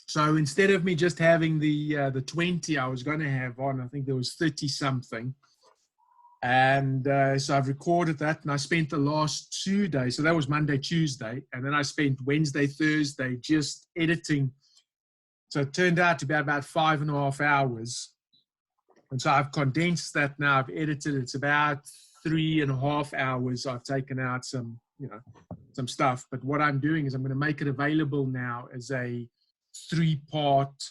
So instead of me just having the 20, I was going to have on, I think there was 30 something. And so I've recorded that, and I spent the last 2 days. So that was Monday, Tuesday. And then I spent Wednesday, Thursday just editing. So it turned out to be about 5.5 hours. And so I've condensed that now. I've edited it. It's about 3.5 hours. I've taken out some stuff. But what I'm doing is I'm going to make it available now as a 3-part.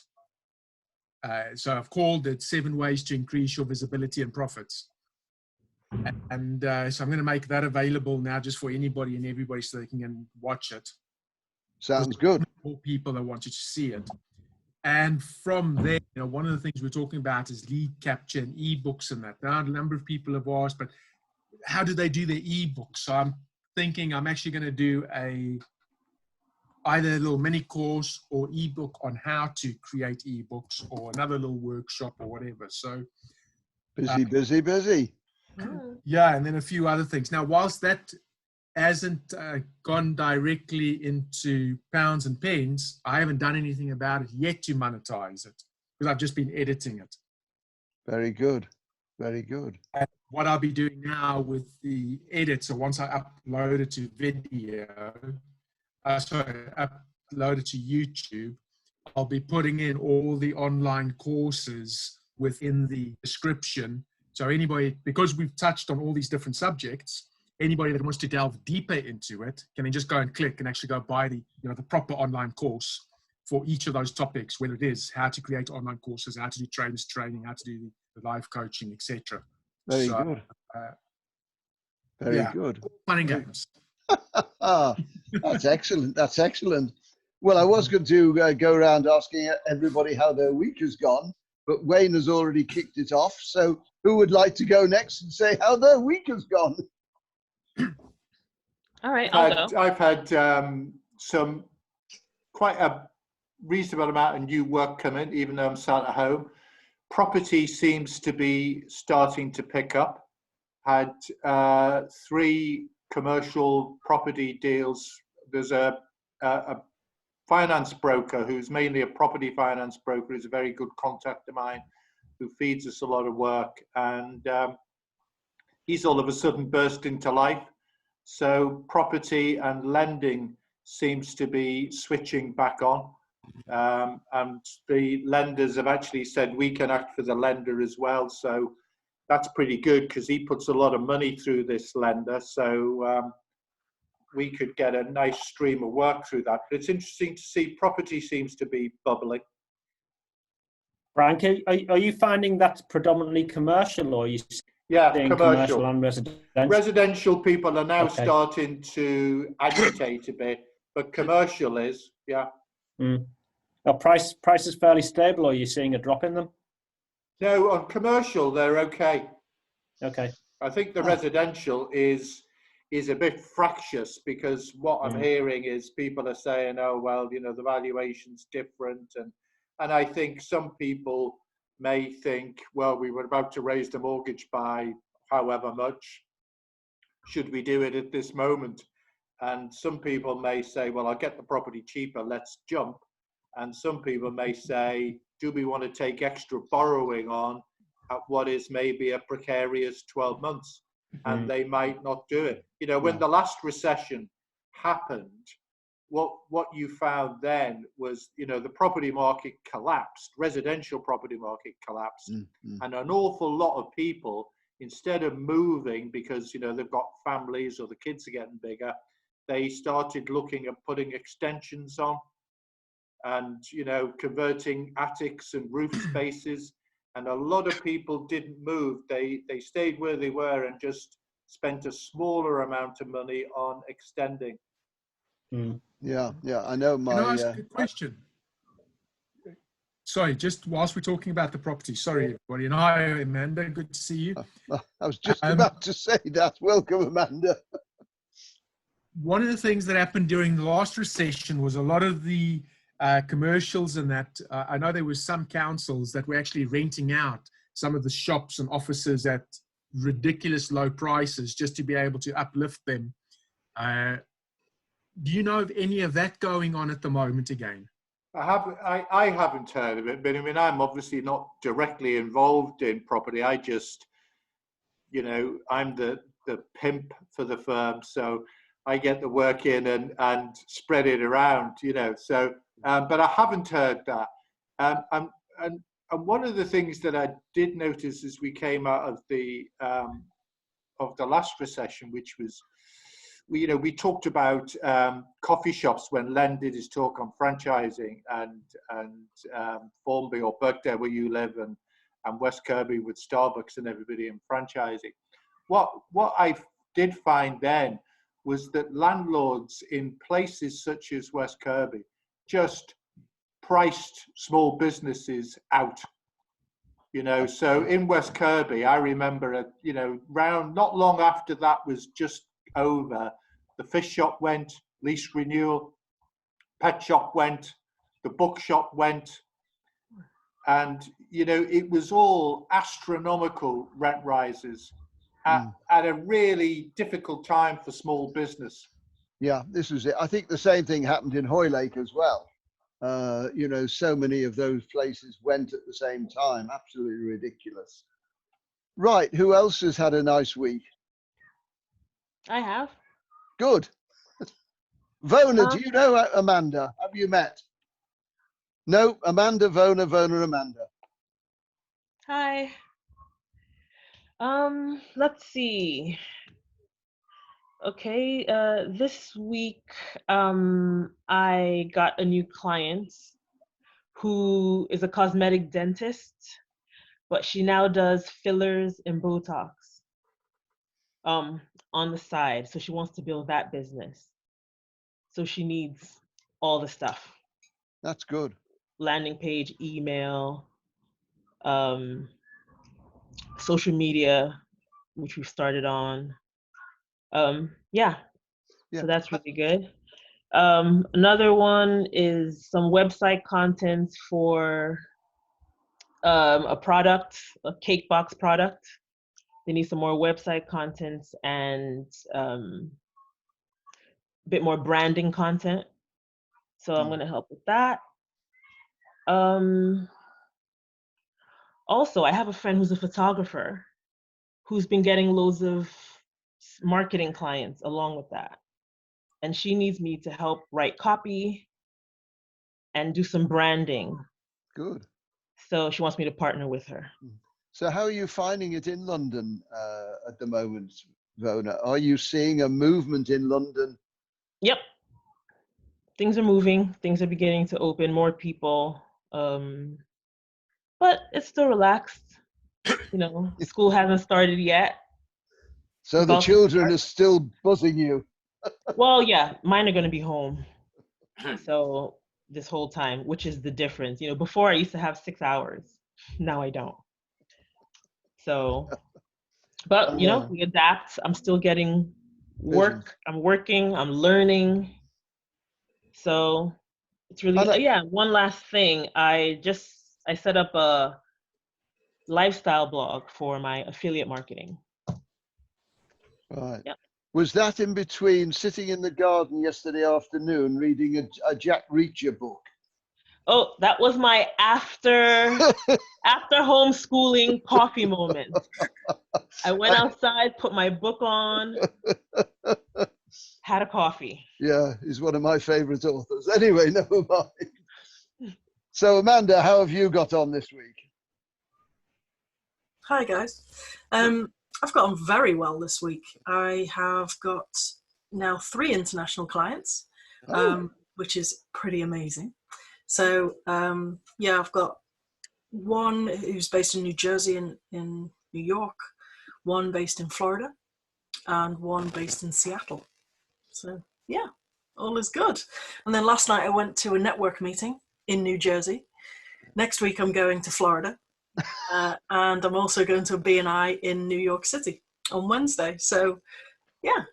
So I've called it 7 Ways to Increase Your Visibility and Profits. And so I'm going to make that available now just for anybody and everybody so they can watch it. Sounds good. For people that want to see it. And from there, one of the things we're talking about is lead capture and ebooks and that. Now, a number of people have asked, but how do they do their ebooks? So I'm thinking I'm actually going to do either a little mini course or ebook on how to create ebooks, or another little workshop or whatever. So busy. Yeah, and then a few other things. Now, whilst that hasn't gone directly into pounds and pence, I haven't done anything about it yet to monetize it, because I've just been editing it. Very good. Very good. And what I'll be doing now with the edit, so once I upload it to video, upload it to YouTube, I'll be putting in all the online courses within the description. So anybody, because we've touched on all these different subjects, anybody that wants to delve deeper into it can then just go and click and actually go buy the proper online course for each of those topics, whether it is how to create online courses, how to do trainers training, how to do the live coaching, etc. Very good. Very good. Fun and games. That's excellent. That's excellent. Well, I was going to go around asking everybody how their week has gone, but Wayne has already kicked it off. So who would like to go next and say how their week has gone? All right, I'll go. I've had some quite a reasonable amount of new work come in, even though I'm sat at home. Property seems to be starting to pick up. Had 3 commercial property deals. There's a finance broker who's mainly a property finance broker, is a very good contact of mine, who feeds us a lot of work, and he's all of a sudden burst into life. So property and lending seems to be switching back on, and the lenders have actually said we can act for the lender as well. So that's pretty good, because he puts a lot of money through this lender. So we could get a nice stream of work through that. But it's interesting to see property seems to be bubbling. Frank, are you finding that's predominantly commercial, or are you seeing commercial and residential? Residential people are now starting to agitate a bit, but commercial is, yeah. Are prices fairly stable, or are you seeing a drop in them? No, on commercial, they're okay. Okay. I think the residential is a bit fractious, because what I'm hearing is people are saying, oh, well, the valuation's different. And I think some people may think, well, we were about to raise the mortgage by however much. Should we do it at this moment? And some people may say, well, I'll get the property cheaper, let's jump. And some people may say, do we want to take extra borrowing on at what is maybe a precarious 12 months? And they might not do it. When the last recession happened, what you found then was, the property market collapsed, residential property market collapsed, and an awful lot of people, instead of moving because, they've got families or the kids are getting bigger, they started looking at putting extensions on and, converting attics and roof spaces. And a lot of people didn't move. They stayed where they were and just spent a smaller amount of money on extending. Yeah, I know my... Can I ask a question? Sorry, just whilst we're talking about the property. Sorry, everybody. And hi, Amanda. Good to see you. I was just about to say that. Welcome, Amanda. One of the things that happened during the last recession was a lot of the commercials and that. I know there were some councils that were actually renting out some of the shops and offices at ridiculous low prices just to be able to uplift them. Do you know of any of that going on at the moment again? I haven't heard of it, but I mean, I'm obviously not directly involved in property. I just, you know, I'm the pimp for the firm, so I get the work in and spread it around, you know. So, but I haven't heard that. And one of the things that I did notice as we came out of the last recession, which was, we talked about coffee shops when Len did his talk on franchising, and Formby or Birkdale where you live, and West Kirby with Starbucks and everybody in franchising. What I did find then was that landlords in places such as West Kirby just priced small businesses out. You know, so in West Kirby, I remember, round not long after that was just over, the fish shop went, lease renewal, pet shop went, the bookshop went, and it was all astronomical rent rises at a really difficult time for small business. Yeah, this was it. I think the same thing happened in Hoylake as well. So many of those places went at the same time. Absolutely ridiculous. Right, who else has had a nice week? I have. Good. Vona, do you know Amanda? Have you met? No, Amanda, Vona, Amanda. Hi. Let's see. Okay, this week I got a new client who is a cosmetic dentist, but she now does fillers and Botox on the side. So she wants to build that business. So she needs all the stuff. That's good. Landing page, email, social media, which we've started on. Yeah. So that's really good. Another one is some website content for a product, a cake box product. They need some more website content and a bit more branding content. So I'm going to help with that. Also, I have a friend who's a photographer who's been getting loads of marketing clients along with that. And she needs me to help write copy and do some branding. Good. So she wants me to partner with her. So how are you finding it in London at the moment, Vona? Are you seeing a movement in London? Yep. Things are moving. Things are beginning to open, more people. But it's still relaxed. School hasn't started yet. So the children are still buzzing you. Well, yeah, mine are going to be home. So this whole time, which is the difference. Before I used to have 6 hours. Now I don't. So, but we adapt. I'm still getting work. I'm working. I'm learning. So it's really, one last thing. I set up a lifestyle blog for my affiliate marketing. Right. Yep. Was that in between sitting in the garden yesterday afternoon reading a Jack Reacher book? Oh, that was my after homeschooling coffee moment. I went outside, put my book on, had a coffee. Yeah, he's one of my favorite authors. Anyway, never mind. So Amanda, how have you got on this week? Hi guys. I've got on very well this week. I have got now 3 international clients, which is pretty amazing. So I've got one who's based in New Jersey and in New York, one based in Florida, and one based in Seattle. So yeah, all is good. And then last night I went to a network meeting in New Jersey. Next week I'm going to Florida. And I'm also going to a BNI in New York City on Wednesday. So yeah,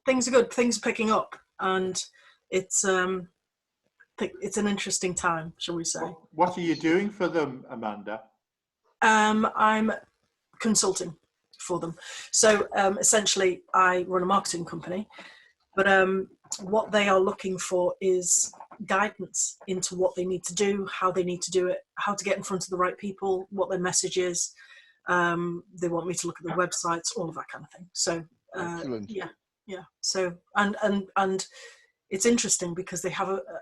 things are good. Things are picking up, and it's an interesting time, shall we say. What are you doing for them, Amanda? I'm consulting for them. So essentially I run a marketing company, but what they are looking for is guidance into what they need to do, how they need to do it, how to get in front of the right people, what their message is. They want me to look at the websites, all of that kind of thing. So Excellent. yeah. So and it's interesting because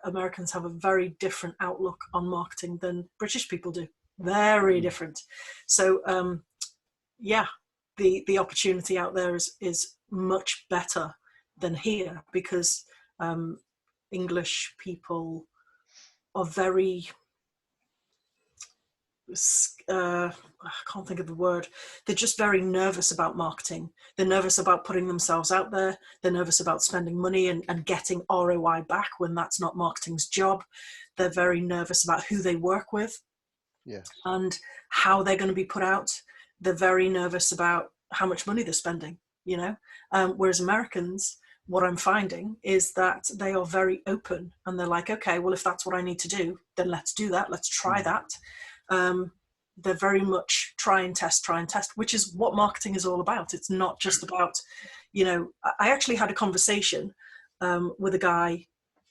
Americans have a very different outlook on marketing than British people do. Very different. So the opportunity out there is much better than here, because English people are very I can't think of the word. They're just very nervous about marketing. They're nervous about putting themselves out there. They're nervous about spending money and getting ROI back when that's not marketing's job. They're very nervous about who they work with, Yes. and how they're going to be put out. They're very nervous about how much money they're spending, you know. Whereas Americans, what I'm finding is that they are very open, and they're like, okay, well, if that's what I need to do, then let's do that. Let's try that. They're very much try and test, which is what marketing is all about. It's not just about, you know, I actually had a conversation with a guy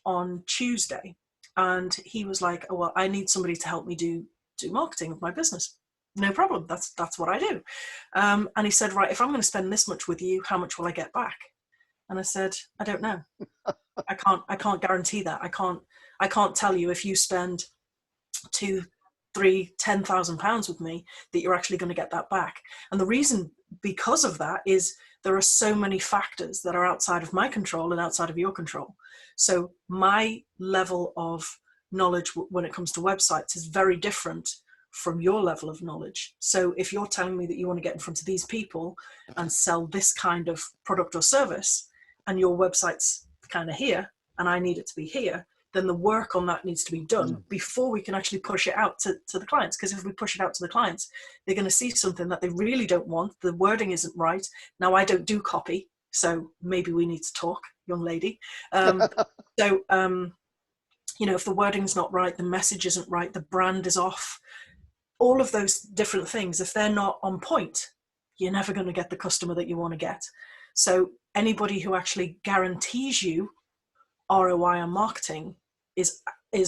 on Tuesday, and he was like, oh, well, I need somebody to help me do marketing of my business. No problem. That's what I do. And he said, right, if I'm going to spend this much with you, how much will I get back? And I said, I don't know. I can't guarantee that. I can't tell you if you spend £2,000, £3,000, £10,000 with me that you're actually going to get that back. And the reason because of that is there are so many factors that are outside of my control and outside of your control. So my level of knowledge when it comes to websites is very different from your level of knowledge. So if you're telling me that you want to get in front of these people and sell this kind of product or service, and your website's kind of here and I need it to be here, then the work on that needs to be done before we can actually push it out to the clients. Because if we push it out to the clients, they're going to see something that they really don't want. The wording isn't right. Now, I don't do copy, so maybe we need to talk, young lady. You know, if the wording's not right, the message isn't right, the brand is off, all of those different things, if they're not on point, you're never going to get the customer that you want to get. So anybody who actually guarantees you ROI on marketing is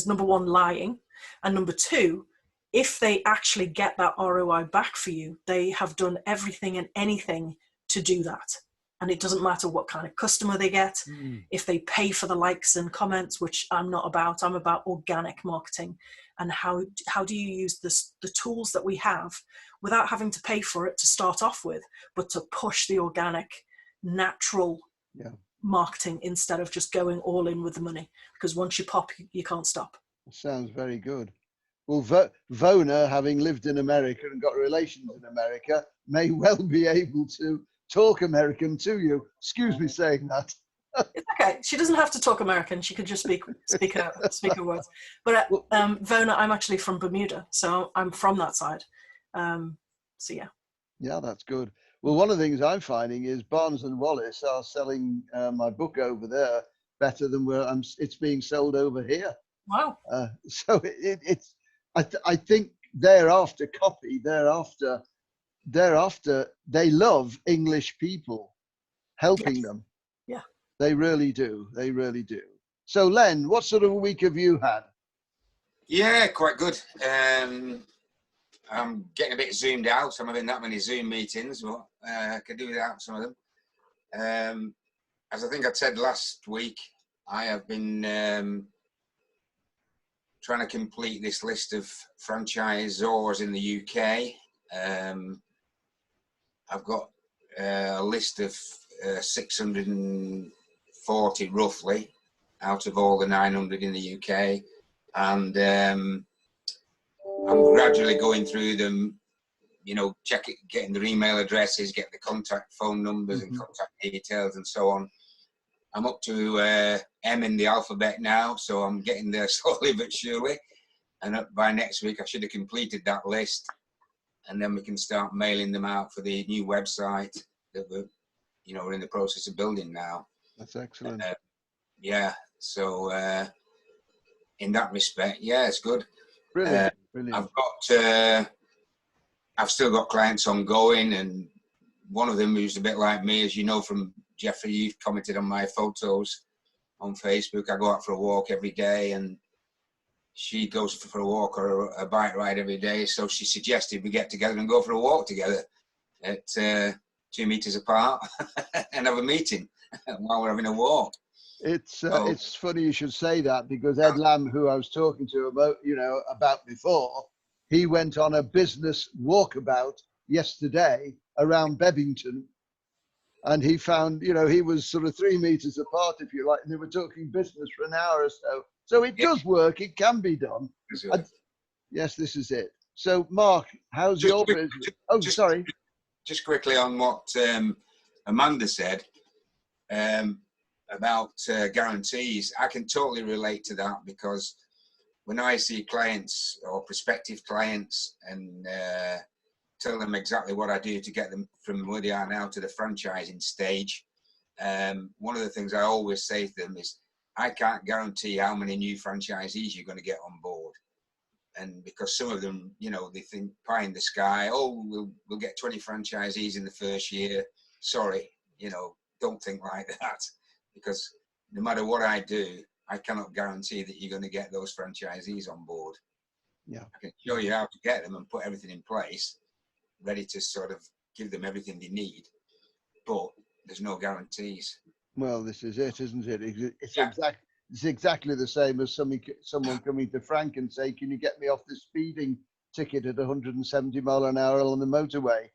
number one, lying, and number two, if they actually get that ROI back for you, they have done everything and anything to do that. And it doesn't matter what kind of customer they get, if they pay for the likes and comments, which I'm not about. I'm about organic marketing, and how do you use the tools that we have without having to pay for it to start off with, but to push the organic, natural marketing instead of just going all in with the money, because once you pop, you can't stop. Sounds very good. Well, Vona, having lived in America and got relations in America, may well be able to talk American to you. Excuse me saying that. It's okay. She doesn't have to talk American. She could just speak her words. But Vona, I'm actually from Bermuda, so I'm from that side. So yeah. Yeah, that's good. Well, one of the things I'm finding is Barnes and Wallis are selling my book over there better than it's being sold over here. Wow. So it's I think they're after copy. They're after they love English people helping them. Yeah. They really do. They really do. So Len, what sort of a week have you had? Yeah, quite good. I'm getting a bit zoomed out. I'm having that many Zoom meetings, but I could do without some of them. As I think I said last week, I have been trying to complete this list of franchisors in the UK. I've got a list of 640 roughly out of all the 900 in the UK, and I'm gradually going through them, you know, getting their email addresses, getting the contact phone numbers and contact details and so on. I'm up to M in the alphabet now, so I'm getting there slowly but surely. And by next week, I should have completed that list, and then we can start mailing them out for the new website that we're in the process of building now. That's excellent. Yeah. So in that respect, yeah, it's good. Brilliant. Brilliant. I've still got clients ongoing, and one of them who's a bit like me, as you know from Jeffrey, you've commented on my photos on Facebook. I go out for a walk every day, and she goes for a walk or a bike ride every day. So she suggested we get together and go for a walk together at 2 meters apart and have a meeting while we're having a walk. It's funny you should say that, because Ed Lamb, who I was talking to about before, he went on a business walkabout yesterday around Bevington, and he found, he was sort of 3 meters apart, if you like, and they were talking business for an hour or so. So it does work. It can be done. Yes, this is it. So, Mark, how's your business? Oh, sorry. Just quickly on what Amanda said about guarantees. I can totally relate to that, because when I see clients or prospective clients and tell them exactly what I do to get them from where they are now to the franchising stage, one of the things I always say to them is, I can't guarantee how many new franchisees you're going to get on board. And because some of them, they think pie in the sky, we'll get 20 franchisees in the first year. Sorry, don't think like that, because no matter what I do, I cannot guarantee that you're going to get those franchisees on board. Yeah, I can show you how to get them and put everything in place, ready to sort of give them everything they need, but there's no guarantees. Well, this is it, isn't it? It's exactly the same as someone coming to Frank and say, "Can you get me off the speeding ticket at 170 mile an hour on the motorway?"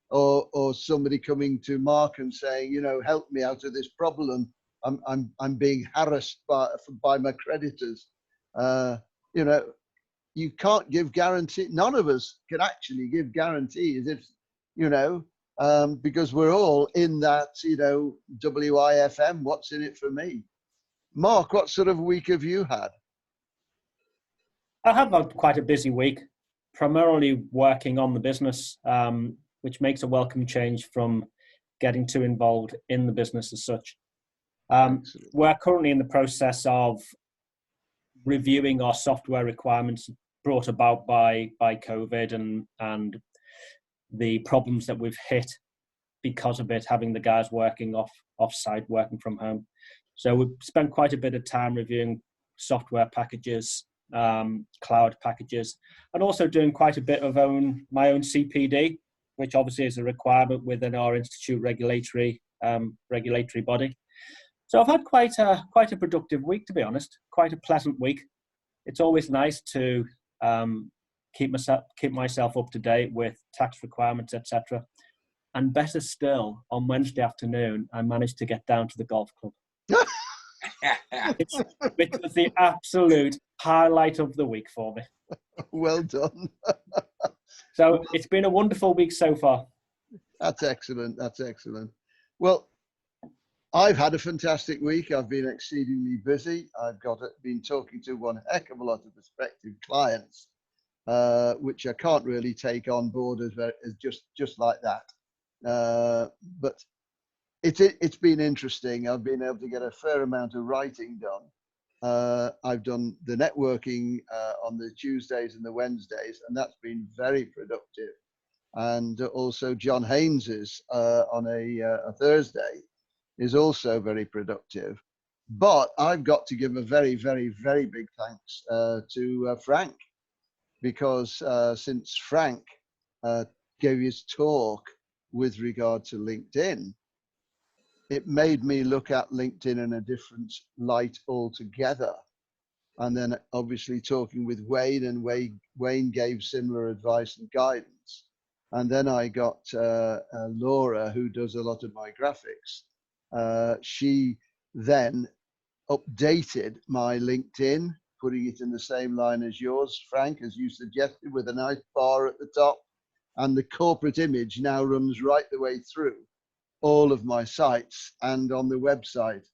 Or somebody coming to Mark and saying, "Help me out of this problem. I'm being harassed by my creditors." You can't give guarantee. None of us can actually give guarantees if because we're all in that, WIFM, what's in it for me? Mark, what sort of week have you had? I have had quite a busy week, primarily working on the business, which makes a welcome change from getting too involved in the business as such. We're currently in the process of reviewing our software requirements brought about by COVID and the problems that we've hit because of it, having the guys working off-site, working from home. So we've spent quite a bit of time reviewing software packages, cloud packages, and also doing quite a bit of my own CPD, which obviously is a requirement within our institute regulatory body. So I've had quite a productive week, to be honest. Quite a pleasant week. It's always nice to keep myself up to date with tax requirements, etc. And better still, on Wednesday afternoon, I managed to get down to the golf club. It was the absolute highlight of the week for me. Well done. So it's been a wonderful week so far. That's excellent. That's excellent. Well, I've had a fantastic week. I've been exceedingly busy. I've been talking to one heck of a lot of prospective clients, which I can't really take on board as just like that. But it's been interesting. I've been able to get a fair amount of writing done. I've done the networking on the Tuesdays and the Wednesdays, and that's been very productive. And also John Haynes's on a Thursday is also very productive. But I've got to give a very, very, very big thanks to Frank, because since Frank gave his talk with regard to LinkedIn, it made me look at LinkedIn in a different light altogether. And then obviously talking with Wayne, and Wayne gave similar advice and guidance. And then I got Laura, who does a lot of my graphics. She then updated my LinkedIn, putting it in the same line as yours, Frank, as you suggested, with a nice bar at the top. And the corporate image now runs right the way through all of my sites and on the website,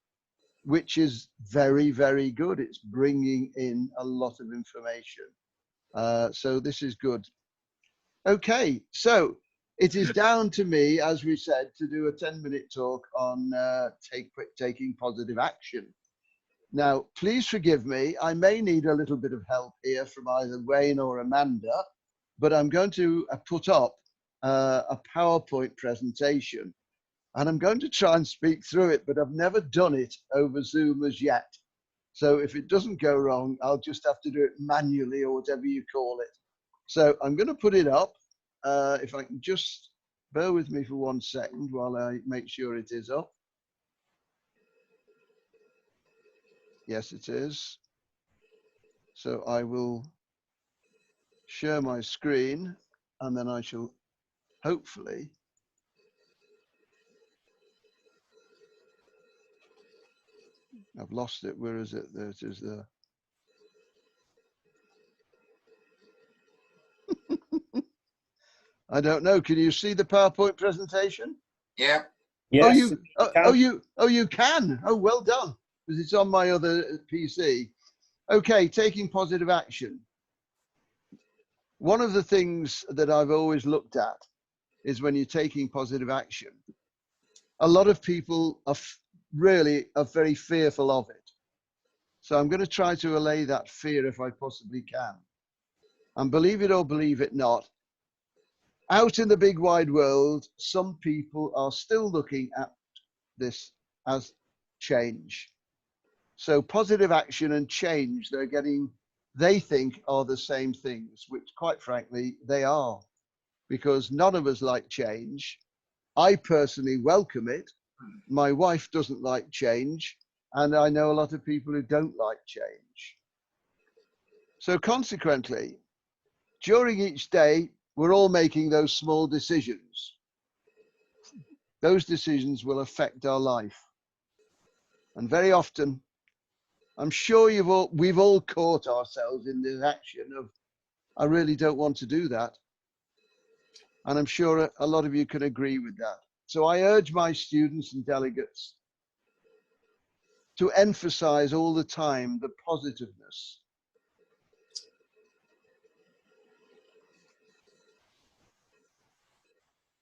which is very, very good. It's bringing in a lot of information. So this is good. Okay, so it is down to me, as we said, to do a 10-minute talk on taking positive action. Now, please forgive me. I may need a little bit of help here from either Wayne or Amanda, but I'm going to put up a PowerPoint presentation And I'm going to try and speak through it, but I've never done it over Zoom as yet. So if it doesn't go wrong, I'll just have to do it manually or whatever you call it. So I'm going to put it up. If I can just bear with me for 1 second while I make sure it is up. Yes, it is. So I will share my screen, and then I shall hopefully I've lost it. Where is it? There it is there. I don't know. Can you see the PowerPoint presentation? Yeah. Yes. You can. Oh, well done. Because it's on my other PC. Okay, taking positive action. One of the things that I've always looked at is when you're taking positive action, a lot of people are really very fearful of it. So I'm going to try to allay that fear if I possibly can. And believe it or believe it not, out in the big wide world, some people are still looking at this as change. So positive action and change, they think are the same things, which quite frankly, they are, because none of us like change. I personally welcome it. My wife doesn't like change, and I know a lot of people who don't like change. So consequently, during each day, we're all making those small decisions. Those decisions will affect our life. And very often, I'm sure we've all caught ourselves in this action of, I really don't want to do that. And I'm sure a lot of you can agree with that. So I urge my students and delegates to emphasize all the time the positiveness.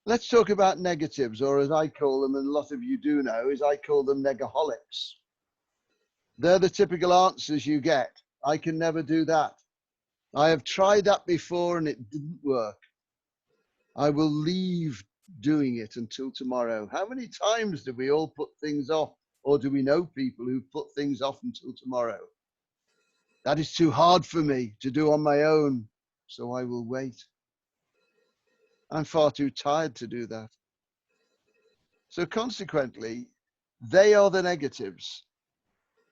Let's talk about negatives, or as I call them, and a lot of you do know, is I call them negaholics. They're the typical answers you get. I can never do that. I have tried that before and it didn't work. I will leave doing it until tomorrow. How many times do we all put things off, or do we know people who put things off until tomorrow? That is too hard for me to do on my own, so I will wait. I'm far too tired to do that. So consequently, they are the negatives.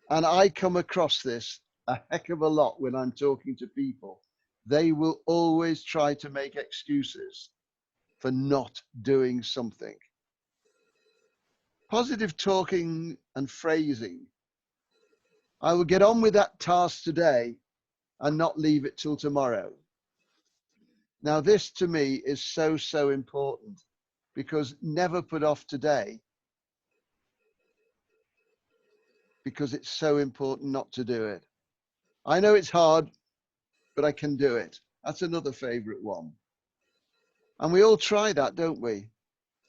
And I come across this a heck of a lot when I'm talking to people. They will always try to make excuses for not doing something. Positive talking and phrasing. I will get on with that task today and not leave it till tomorrow. Now, this to me is so, so important, because never put off today, because it's so important not to do it. I know it's hard, but I can do it. That's another favorite one. And we all try that, don't we?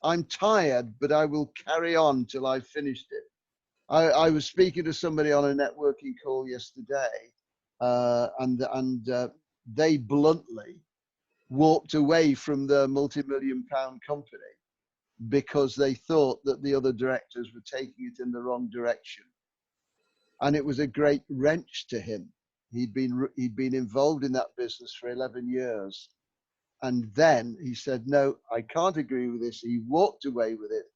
I'm tired, but I will carry on till I've finished it. I was speaking to somebody on a networking call yesterday, and they bluntly walked away from the multi-million-pound company because they thought that the other directors were taking it in the wrong direction. And it was a great wrench to him. He'd been involved in that business for 11 years. And then he said, no, I can't agree with this. He walked away with it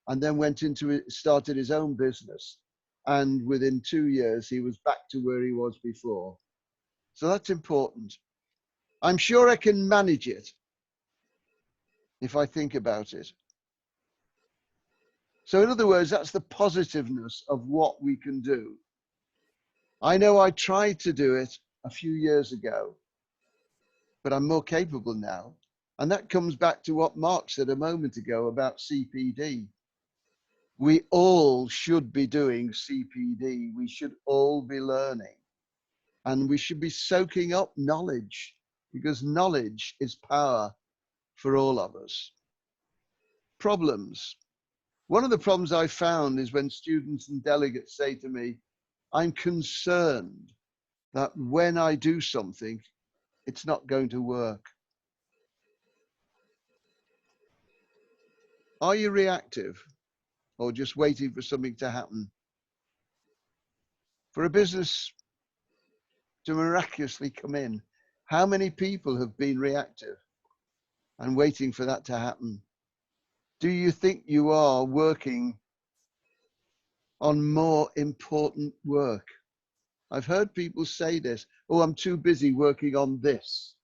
and then went into it, started his own business. And within 2 years, he was back to where he was before. So that's important. I'm sure I can manage it if I think about it. So in other words, that's the positiveness of what we can do. I know I tried to do it a few years ago, but I'm more capable now. And that comes back to what Mark said a moment ago about CPD. We all should be doing CPD. We should all be learning. And we should be soaking up knowledge, because knowledge is power for all of us. Problems. One of the problems I found is when students and delegates say to me, I'm concerned that when I do something, it's not going to work. Are you reactive? or just waiting for something to happen. For a business to miraculously come in, how many people have been reactive and waiting for that to happen? Do you think you are working on more important work? I've heard people say this, oh, I'm too busy working on this.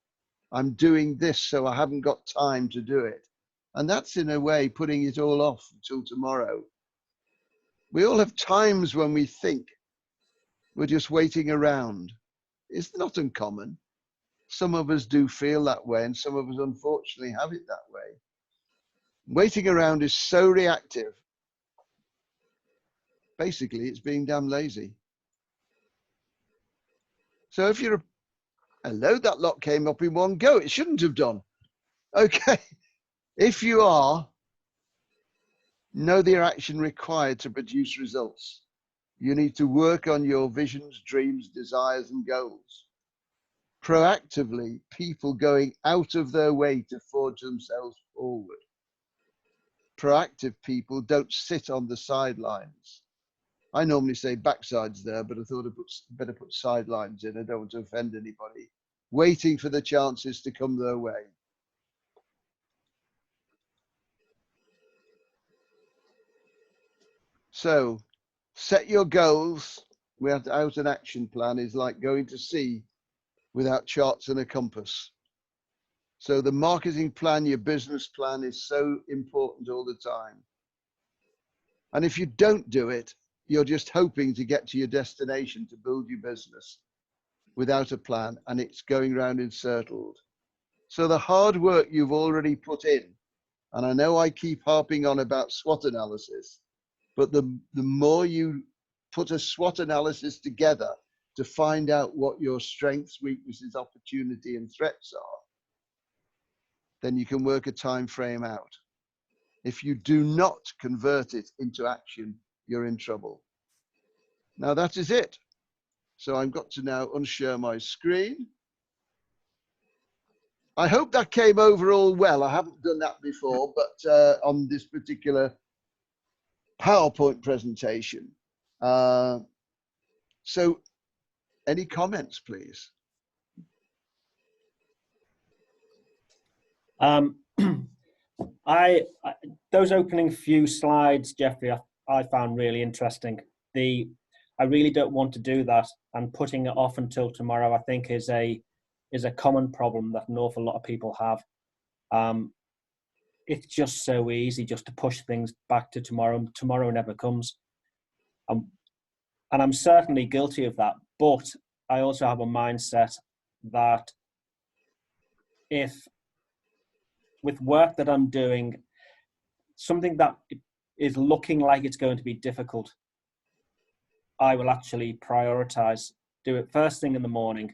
I'm doing this, so I haven't got time to do it. And that's in a way putting it all off until tomorrow. We all have times when we think we're just waiting around. It's not uncommon. Some of us do feel that way, and some of us unfortunately have it that way. Waiting around is so reactive. Basically, it's being damn lazy. So if you're hello, that lot came up in one go. It shouldn't have done. Okay. If you are, know the action required to produce results. You need to work on your visions, dreams, desires, and goals. Proactively, people going out of their way to forge themselves forward. Proactive people don't sit on the sidelines. I normally say backsides there, but I thought I better put sidelines in. I don't want to offend anybody. Waiting for the chances to come their way. So set your goals without an action plan is like going to sea without charts and a compass. So the marketing plan, your business plan is so important all the time. And if you don't do it, you're just hoping to get to your destination to build your business without a plan, and it's going round in circles. So the hard work you've already put in, and I know I keep harping on about SWOT analysis, but the more you put a SWOT analysis together to find out what your strengths, weaknesses, opportunity, and threats are, then you can work a time frame out. If you do not convert it into action, you're in trouble. Now that is it. So I've got to now unshare my screen. I hope that came over all well. I haven't done that before, but on this particular PowerPoint presentation. So any comments, please? Those opening few slides, Jeffrey, I found really interesting. I really don't want to do that, and putting it off until tomorrow, I think, is a common problem that an awful lot of people have. It's just so easy just to push things back to tomorrow. Tomorrow never comes. And I'm certainly guilty of that. But I also have a mindset that if with work that I'm doing, something that is looking like it's going to be difficult, I will actually prioritize, do it first thing in the morning.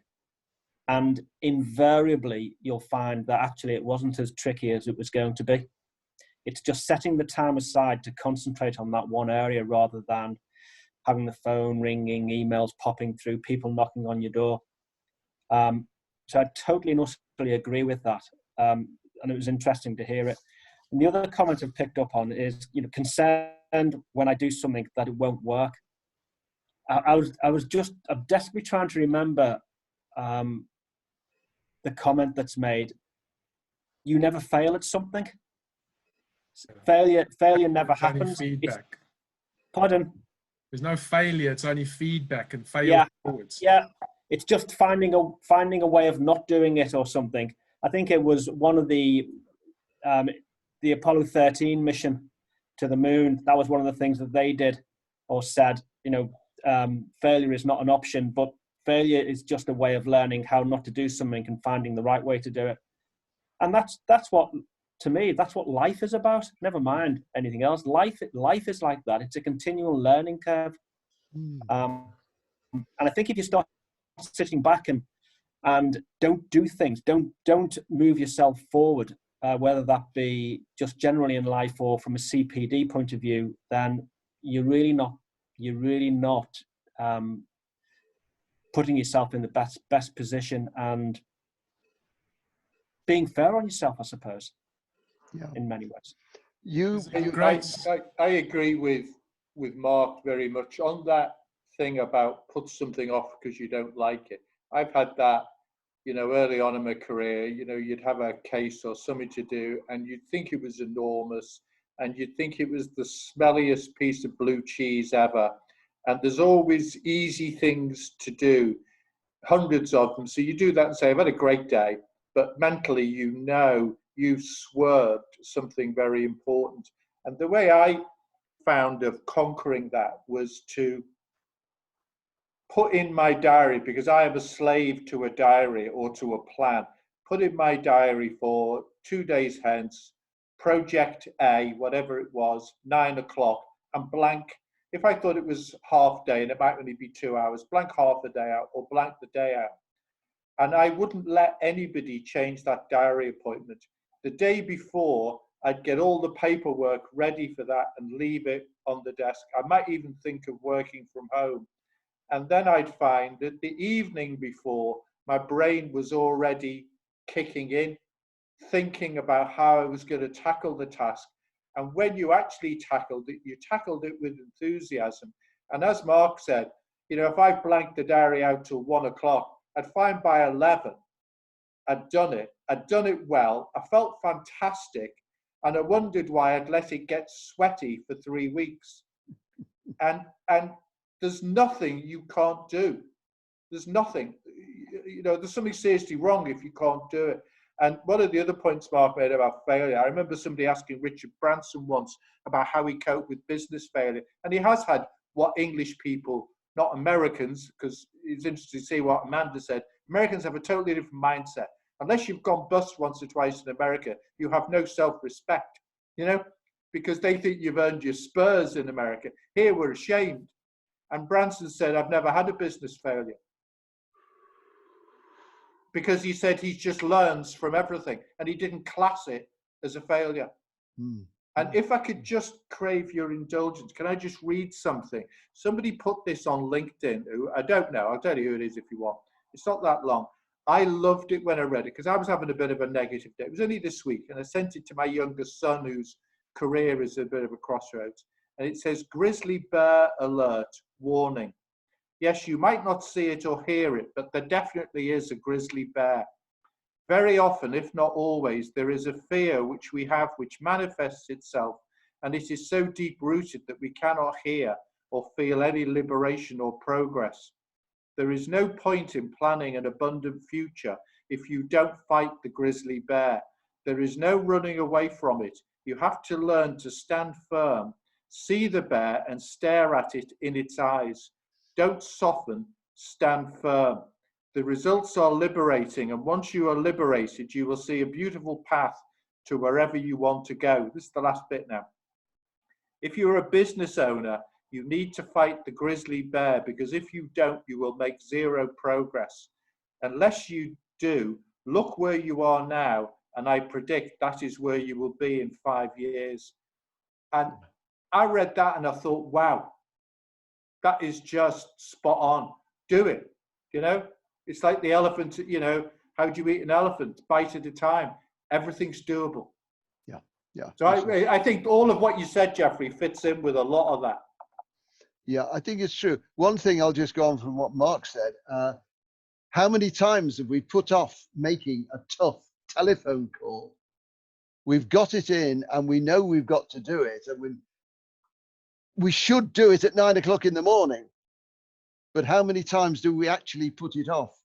And invariably, you'll find that actually it wasn't as tricky as it was going to be. It's just setting the time aside to concentrate on that one area rather than having the phone ringing, emails popping through, people knocking on your door. So I totally and utterly agree with that. And it was interesting to hear it. And the other comment I've picked up on is, concerned when I do something that it won't work. I'm desperately trying to remember the comment that's made. You never fail at something. Failure never happens. Feedback. Pardon? There's no failure. It's only feedback and fail forwards. Yeah. It's just finding a way of not doing it or something. I think it was one of the Apollo 13 mission to the moon. That was one of the things that they did or said. Failure is not an option, but failure is just a way of learning how not to do something and finding the right way to do it. And that's what, to me, that's what life is about. Never mind anything else. Life is like that. It's a continual learning curve. And I think if you start sitting back and don't do things, don't move yourself forward, whether that be just generally in life or from a CPD point of view, then you're really not putting yourself in the best position and being fair on yourself, I suppose, in many ways. I agree with Mark very much on that thing about put something off because you don't like it. I've had that, early on in my career. You'd have a case or something to do, and you'd think it was enormous, and you'd think it was the smelliest piece of blue cheese ever. And there's always easy things to do, hundreds of them. So you do that and say, I've had a great day, but mentally, you've swerved something very important. And the way I found of conquering that was to put in my diary, because I am a slave to a diary or to a plan, put in my diary for 2 days hence, project A, whatever it was, 9 o'clock, and blank. If I thought it was half day and it might only be 2 hours, blank half the day out or blank the day out. And I wouldn't let anybody change that diary appointment. The day before, I'd get all the paperwork ready for that and leave it on the desk. I might even think of working from home. And then I'd find that the evening before, my brain was already kicking in, thinking about how I was going to tackle the task. And when you actually tackled it, you tackled it with enthusiasm. And as Mark said, if I blanked the diary out till 1 o'clock, I'd find by 11, I'd done it well. I felt fantastic. And I wondered why I'd let it get sweaty for 3 weeks. And there's nothing you can't do. There's nothing. There's something seriously wrong if you can't do it. And one of the other points Mark made about failure, I remember somebody asking Richard Branson once about how he coped with business failure. And he has had what English people, not Americans, because it's interesting to see what Amanda said. Americans have a totally different mindset. Unless you've gone bust once or twice in America, you have no self-respect, because they think you've earned your spurs in America. Here we're ashamed. And Branson said, I've never had a business failure. Because he said he just learns from everything, and he didn't class it as a failure. And if I could just crave your indulgence, can I just read something? Somebody put this on LinkedIn, who I don't know. I'll tell you who it is if you want. It's not that long. I loved it when I read it because I was having a bit of a negative day. It was only this week, and I sent it to my youngest son, whose career is a bit of a crossroads. And it says, grizzly bear alert, warning. Yes, you might not see it or hear it, but there definitely is a grizzly bear. Very often, if not always, there is a fear which we have which manifests itself, and it is so deep-rooted that we cannot hear or feel any liberation or progress. There is no point in planning an abundant future if you don't fight the grizzly bear. There is no running away from it. You have to learn to stand firm, see the bear and stare at it in its eyes. Don't soften, stand firm. The results are liberating, and once you are liberated, you will see a beautiful path to wherever you want to go. This is the last bit now. If you're a business owner, you need to fight the grizzly bear, because if you don't, you will make zero progress. Unless you do, look where you are now, and I predict that is where you will be in 5 years. And I read that and I thought, wow, that is just spot on. Do it, It's like the elephant, how do you eat an elephant? Bite at a time. Everything's doable. Yeah. So I think all of what you said, Jeffrey, fits in with a lot of that. Yeah, I think it's true. One thing, I'll just go on from what Mark said. How many times have we put off making a tough telephone call? We've got it in and we know we've got to do it, and we should do it at 9 o'clock in the morning. But how many times do we actually put it off?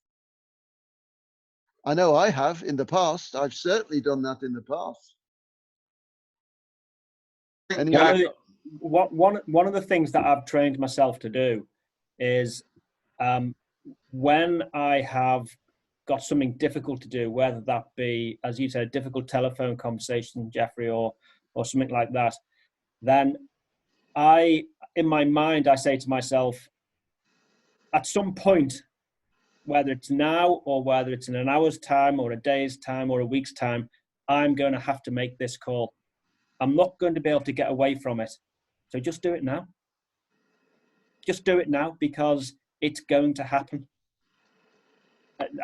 I know I have in the past. I've certainly done that in the past. Anyway, one of the things that I've trained myself to do is when I have got something difficult to do, whether that be, as you said, a difficult telephone conversation, Jeffrey, or something like that, then in my mind, I say to myself, at some point, whether it's now or whether it's in an hour's time or a day's time or a week's time, I'm going to have to make this call. I'm not going to be able to get away from it. So just do it now. Just do it now, because it's going to happen.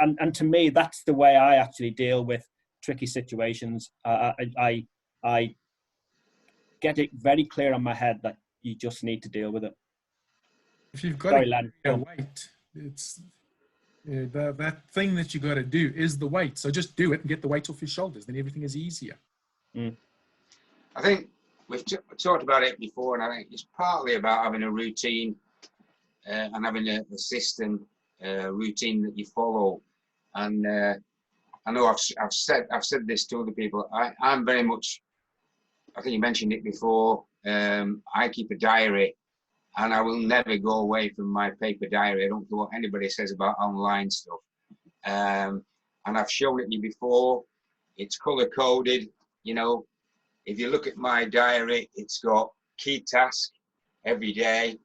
And to me, that's the way I actually deal with tricky situations. I get it very clear on my head that you just need to deal with it. If you've got Sorry, to Len. carry a weight, it's that thing that you got to do is the weight. So just do it and get the weight off your shoulders. Then everything is easier. I think we've talked about it before, and I think it's partly about having a routine and having a system, routine that you follow. And I know I've said this to other people. I'm very much. I think you mentioned it before. I keep a diary, and I will never go away from my paper diary. I don't care what anybody says about online stuff. And I've shown it to you before. It's color coded. You know, if you look at my diary, it's got key task every day.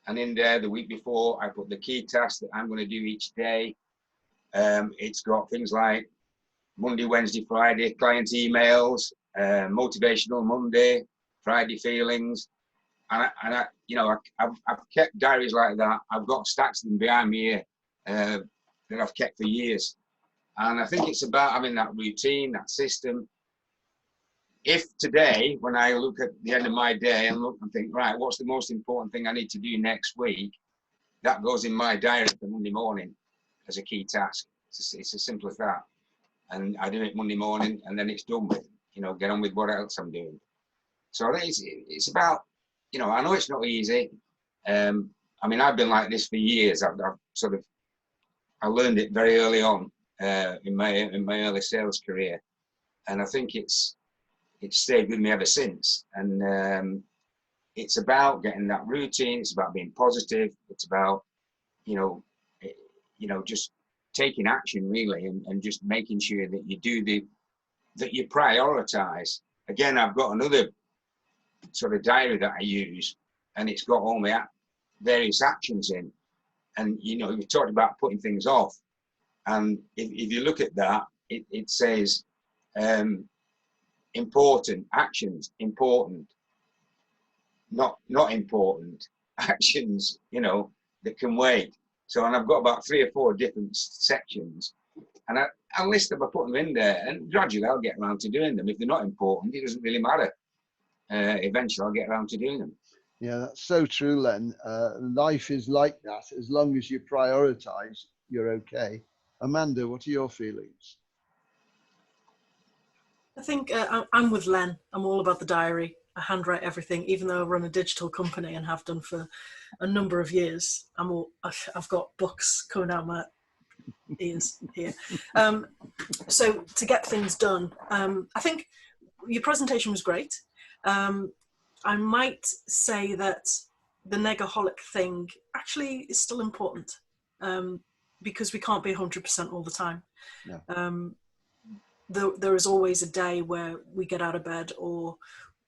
And in there, the week before, I put the key tasks that I'm going to do each day. It's got things like Monday, Wednesday, Friday, client emails, motivational Monday, Friday feelings. And I you know, I've kept diaries like that. I've got stacks of them behind me here that I've kept for years. And I think it's about having that routine, that system. If today, when I look at the end of my day and look and think, right, what's the most important thing I need to do next week? That goes in my diary for Monday morning as a key task. It's as simple as that. And I do it Monday morning, and then it's done with. You know, get on with what else I'm doing. So I think it's about, you know, I know it's not easy. I mean, I've been like this for years. I learned it very early on in my early sales career, and I think it's stayed with me ever since. And it's about getting that routine. It's about being positive. It's about, you know, just taking action really, and just making sure that you do that you prioritize. Again, I've got another sort of diary that I use, and it's got all my various actions in. And, you know, we talked about putting things off. And if you look at that, it says important actions, important, not important actions, you know, that can wait. So, and I've got about 3 or 4 different sections, and I'll list them, I put them in there, and gradually I'll get around to doing them. If they're not important, it doesn't really matter. Eventually I'll get around to doing them. Yeah, that's so true, Len. Life is like that. As long as you prioritize, you're okay. Amanda, what are your feelings? I think I'm with Len. I'm all about the diary. I handwrite everything, even though I run a digital company and have done for a number of years. I've got books coming out my ears here. So to get things done, I think your presentation was great. I might say that the negaholic thing actually is still important, because we can't be 100% all the time. No. There is always a day where we get out of bed or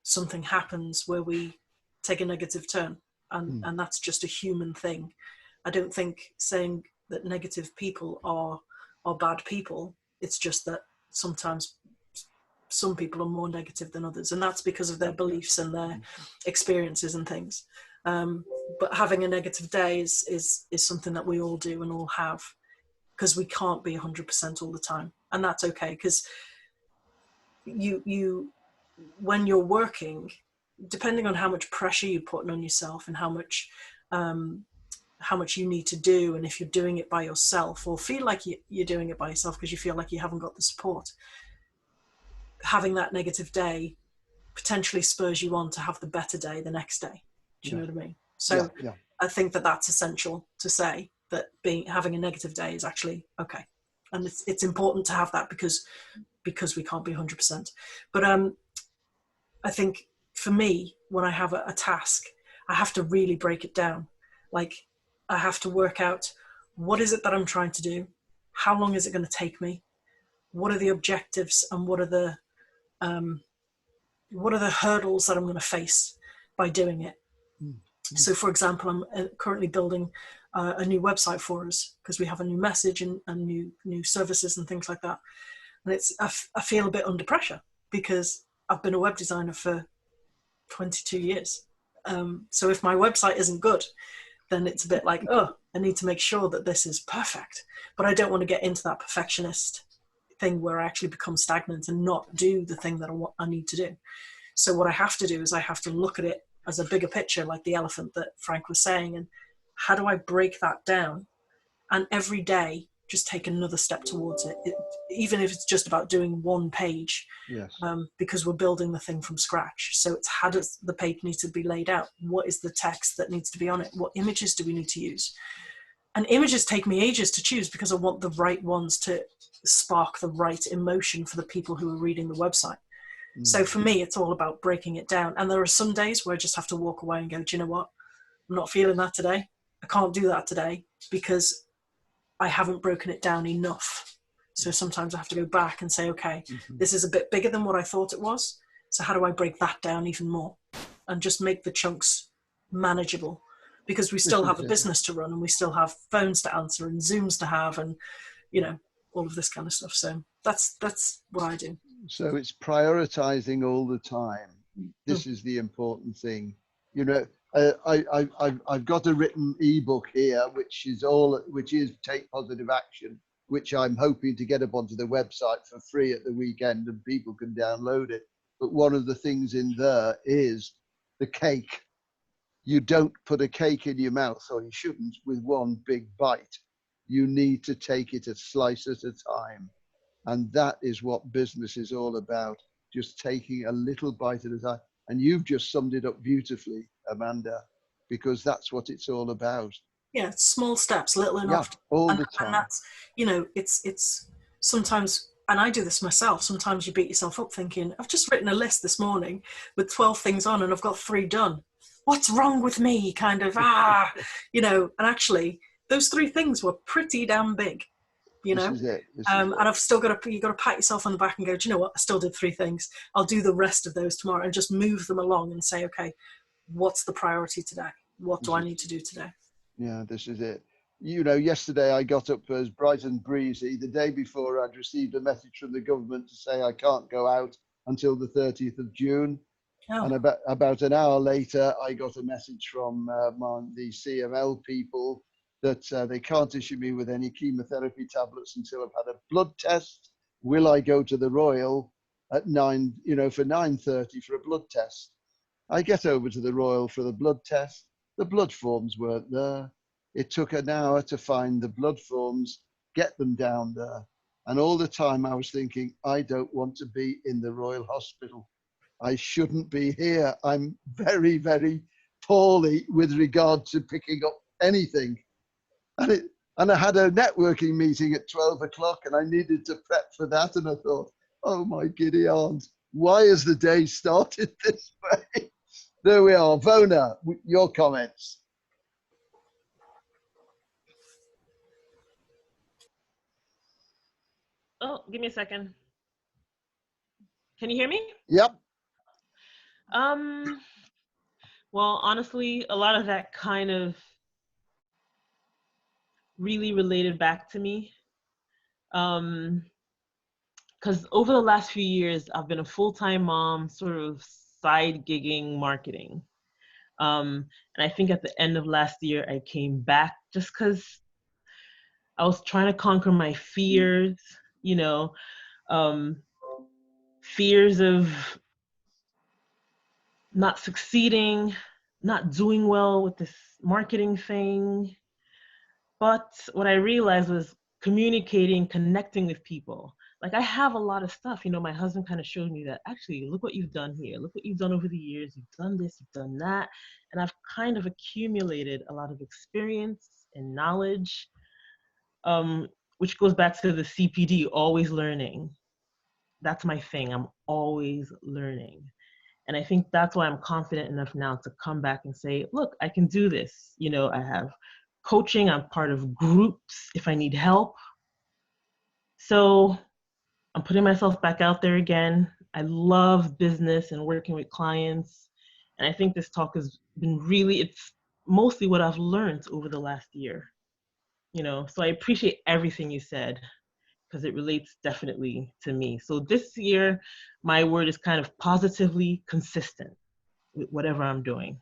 something happens where we take a negative turn, and that's just a human thing. I don't think saying that negative people are bad people. It's just that sometimes some people are more negative than others, and that's because of their beliefs and their experiences and things. But having a negative day is something that we all do and all have, because we can't be 100% all the time, and that's okay. Because you when you're working, depending on how much pressure you're putting on yourself and how much you need to do, and if you're doing it by yourself or feel like you're doing it by yourself because you feel like you haven't got the support, having that negative day potentially spurs you on to have the better day the next day. Do you know what I mean? So I think that that's essential to say, that having a negative day is actually okay, and it's important to have that because we can't be 100%. But I think for me, when I have a task, I have to really break it down. Like, I have to work out, what is it that I'm trying to do? How long is it going to take me? What are the objectives, and what are the hurdles that I'm going to face by doing it? So, for example, I'm currently building a new website for us, because we have a new message and new services and things like that. And I feel a bit under pressure, because I've been a web designer for 22 years. So if my website isn't good, then it's a bit like, oh, I need to make sure that this is perfect. But I don't want to get into that perfectionist thing where I actually become stagnant and not do the thing that I need to do. So what I have to do is I have to look at it as a bigger picture, like the elephant that Frank was saying, and how do I break that down? And every day, just take another step towards it, even if it's just about doing one page. Yes. Because we're building the thing from scratch. So it's how does the page need to be laid out? What is the text that needs to be on it? What images do we need to use? And images take me ages to choose because I want the right ones to spark the right emotion for the people who are reading the website. So for me, it's all about breaking it down. And there are some days where I just have to walk away and go, do you know what? I'm not feeling that today. I can't do that today because I haven't broken it down enough. So sometimes I have to go back and say, okay, this is a bit bigger than what I thought it was. So how do I break that down even more and just make the chunks manageable? Because we still have a business to run and we still have phones to answer and Zooms to have and, you know, all of this kind of stuff. So that's what I do. So it's prioritizing all the time. This is the important thing. You know, I've got a written ebook here, which is Take Positive Action, which I'm hoping to get up onto the website for free at the weekend and people can download it. But one of the things in there is the cake. You don't put a cake in your mouth, or you shouldn't, with one big bite. You need to take it a slice at a time. And that is what business is all about, just taking a little bite at a time. And you've just summed it up beautifully, Amanda, because that's what it's all about. Yeah, small steps, little enough. Yeah, all the time. And that's, you know, it's sometimes, and I do this myself, sometimes you beat yourself up thinking, I've just written a list this morning with 12 things on and I've got 3 done. What's wrong with me? Kind of, you know, and actually those 3 things were pretty damn big. You know, this is it. And I've still got to, you've got to pat yourself on the back and go, do you know what? I still did 3 things. I'll do the rest of those tomorrow and just move them along and say, okay, what's the priority today? What do I need to do today? Yeah, this is it. You know, yesterday I got up as bright and breezy. The day before I'd received a message from the government to say I can't go out until the 30th of June. Oh. And about an hour later, I got a message from the CML people that they can't issue me with any chemotherapy tablets until I've had a blood test. Will I go to the Royal at 9, you know, for 9:30 for a blood test? I get over to the Royal for the blood test. The blood forms weren't there. It took an hour to find the blood forms, get them down there. And all the time I was thinking, I don't want to be in the Royal Hospital. I shouldn't be here. I'm very, very poorly with regard to picking up anything. And I had a networking meeting at 12 o'clock and I needed to prep for that. And I thought, oh my giddy aunt, why has the day started this way? There we are. Vona, your comments. Oh, give me a second. Can you hear me? Yep. Well, honestly, a lot of that kind of really related back to me. Because over the last few years, I've been a full-time mom, sort of side gigging marketing. And I think at the end of last year, I came back just because I was trying to conquer my fears, you know, fears of not succeeding, not doing well with this marketing thing. But what I realized was communicating, connecting with people. Like I have a lot of stuff, you know, my husband kind of showed me that actually, look what you've done here. Look what you've done over the years. You've done this, you've done that. And I've kind of accumulated a lot of experience and knowledge, which goes back to the CPD, always learning. That's my thing. I'm always learning. And I think that's why I'm confident enough now to come back and say, look, I can do this. You know, I have coaching, I'm part of groups if I need help. So I'm putting myself back out there again. I love business and working with clients. And I think this talk has been really, it's mostly what I've learned over the last year. You know, so I appreciate everything you said because it relates definitely to me. So this year, my word is kind of positively consistent with whatever I'm doing.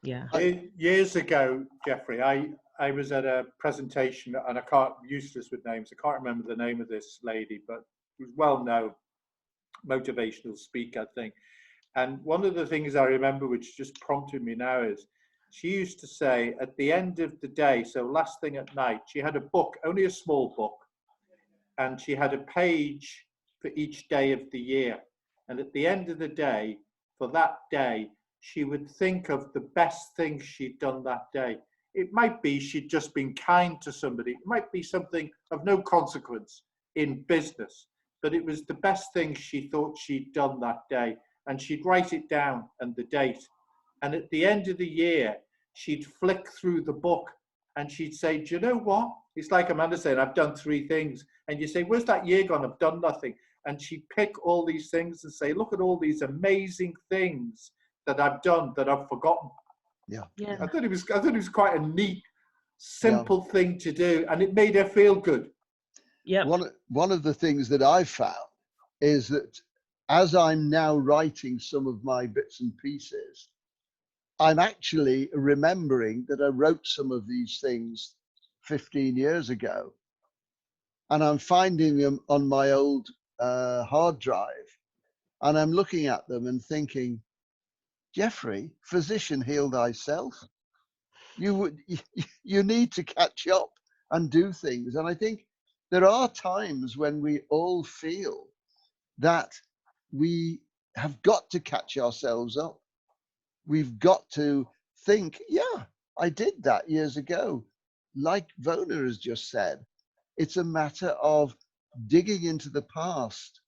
Yeah. Years ago, Jeffrey, I was at a presentation, and I can't, useless with names, I can't remember the name of this lady, but it was well known. motivational speaker thing. And one of the things I remember, which just prompted me now, is she used to say at the end of the day, so last thing at night, she had a book, only a small book, and she had a page for each day of the year. And at the end of the day, for that day, she would think of the best things she'd done that day. It might be she'd just been kind to somebody. It might be something of no consequence in business, but it was the best thing she thought she'd done that day. And she'd write it down and the date. And at the end of the year, she'd flick through the book and she'd say, do you know what? It's like Amanda saying, I've done 3 things. And you say, where's that year gone? I've done nothing. And she'd pick all these things and say, look at all these amazing things that I've done that I've forgotten. Yeah. I thought it was quite a neat, simple thing to do, and it made her feel good. Yeah. One of the things that I've found is that as I'm now writing some of my bits and pieces, I'm actually remembering that I wrote some of these things 15 years ago, and I'm finding them on my old hard drive, and I'm looking at them and thinking, Jeffrey, physician, heal thyself. You need to catch up and do things. And I think there are times when we all feel that we have got to catch ourselves up. We've got to think, yeah, I did that years ago. Like Vona has just said, it's a matter of digging into the past.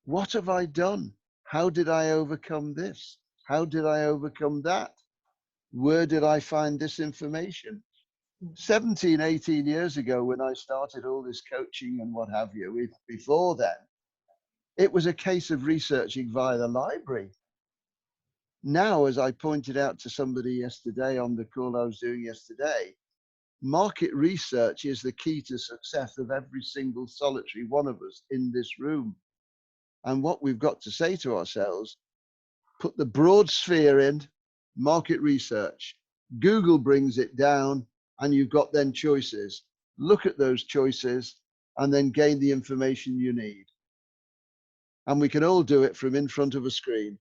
What have I done? How did I overcome this? How did I overcome that? Where did I find this information? 17, 18 years ago, when I started all this coaching and what have you, before then, it was a case of researching via the library. Now, as I pointed out to somebody yesterday on the call I was doing yesterday, market research is the key to success of every single solitary one of us in this room. And what we've got to say to ourselves, put the broad sphere in, market research. Google brings it down, and you've got then choices. Look at those choices and then gain the information you need. And we can all do it from in front of a screen.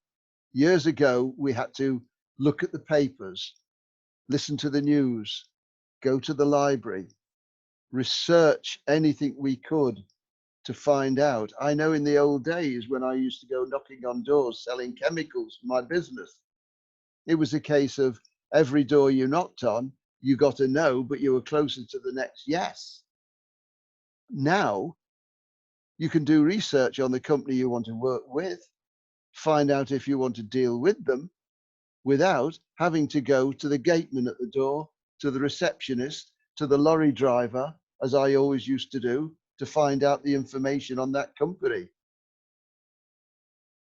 Years ago, we had to look at the papers, listen to the news, go to the library, research anything we could to find out. I know in the old days when I used to go knocking on doors selling chemicals for my business, it was a case of every door you knocked on, you got a no, but you were closer to the next yes. Now, you can do research on the company you want to work with, find out if you want to deal with them without having to go to the gateman at the door, to the receptionist, to the lorry driver, as I always used to do, to find out the information on that company.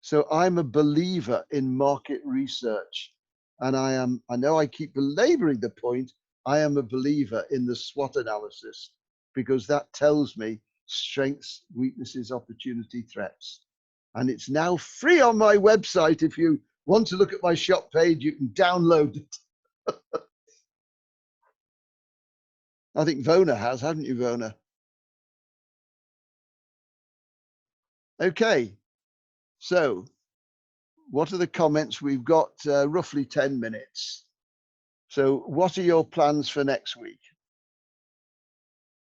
So I'm a believer in market research. And I know I keep belaboring the point, I am a believer in the SWOT analysis, because that tells me strengths, weaknesses, opportunity, threats. And it's now free on my website. If you want to look at my shop page, you can download it. I think Vona has, haven't you, Vona? Okay, so what are the comments? We've got roughly 10 minutes. So what are your plans for next week?